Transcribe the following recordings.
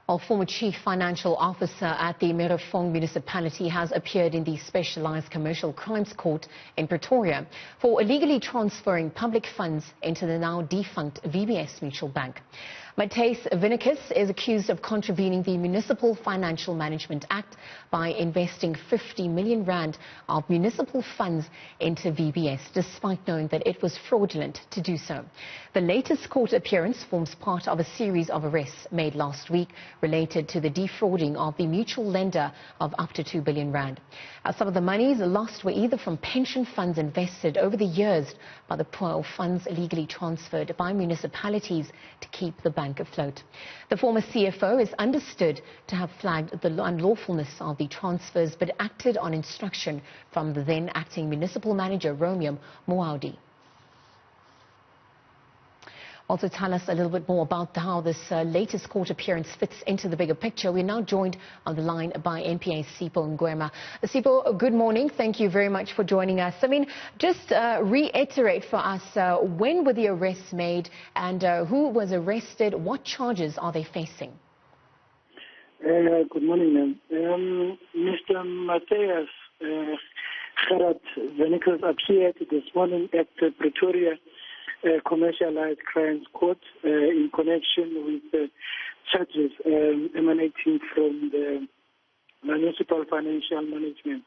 Well, former Chief Financial Officer at the Merafong municipality has appeared in the specialised commercial crimes court in Pretoria for illegally transferring public funds into the now defunct VBS Mutual Bank. Matthys Vinicus is accused of contravening the Municipal Financial Management Act by investing 50 million rand of municipal funds into VBS, despite knowing that it was fraudulent to do so. The latest court appearance forms part of a series of arrests made last week related to the defrauding of the mutual lender of up to 2 billion rand. Some of the monies lost were either from pension funds invested over the years by the poor or funds illegally transferred by municipalities to keep the bank afloat. The former CFO is understood to have flagged the unlawfulness of the transfers but acted on instruction from the then acting municipal manager Romeo Muaudi. Also tell us a little bit more about how this latest court appearance fits into the bigger picture. We're now joined on the line by NPA Sipho Ngwema. Sipho, good morning. Thank you very much for joining us. Just reiterate for us, when were the arrests made and who was arrested? What charges are they facing? Good morning, ma'am. Mr. Matthys Vinicus appeared this morning at the Pretoria commercialized crimes court in connection with charges emanating from the Municipal Financial Management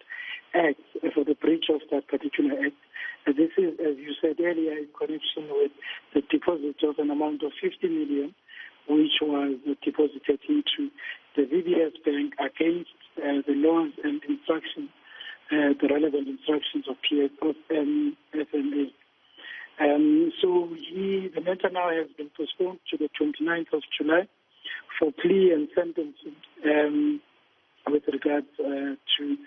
Act for the breach of that particular act. This is, as you said earlier, in connection with the deposit of an amount of 50 million, which was deposited into the VBS Bank against the laws and instructions, the relevant instructions of FMA. So the matter now has been postponed to the 29th of July for plea and sentencing with regards to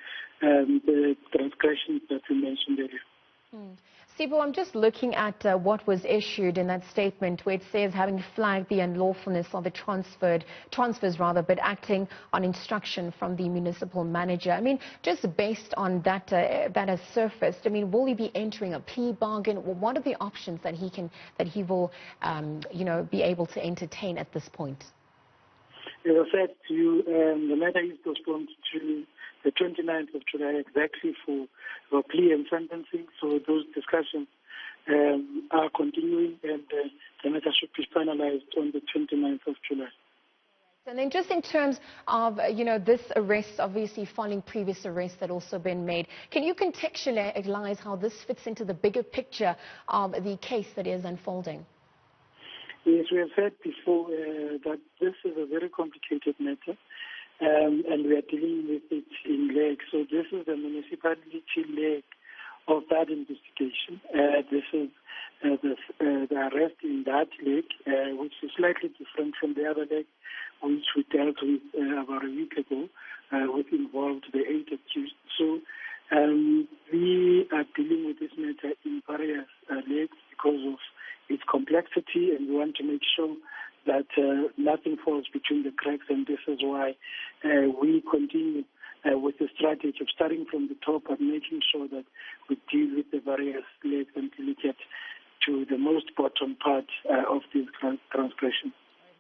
the transgressions that we mentioned earlier. Sipho, I'm just looking at what was issued in that statement where it says having flagged the unlawfulness of the transfers, but acting on instruction from the municipal manager. Just based on that that has surfaced, will he be entering a plea bargain? What are the options that he will be able to entertain at this point? As I said to you, the matter is postponed to the 29th of July exactly for plea and sentencing. So those discussions are continuing and the matter should be finalized on the 29th of July. And then just in terms of, this arrest, obviously following previous arrests that also been made, can you contextualize how this fits into the bigger picture of the case that is unfolding? Yes, we have said before that this is a very complicated matter. And we are dealing with it in legs. So this is the municipality leg of that investigation. This is the arrest in that leg, which is slightly different from the other leg, which we dealt with about a week ago, which involved the 8 accused. So we are dealing with this matter in various legs because of its complexity, and we want to make sure that nothing falls between the cracks, and this is why we continue with the strategy of starting from the top and making sure that we deal with the various legs until we get to the most bottom part of this transgression.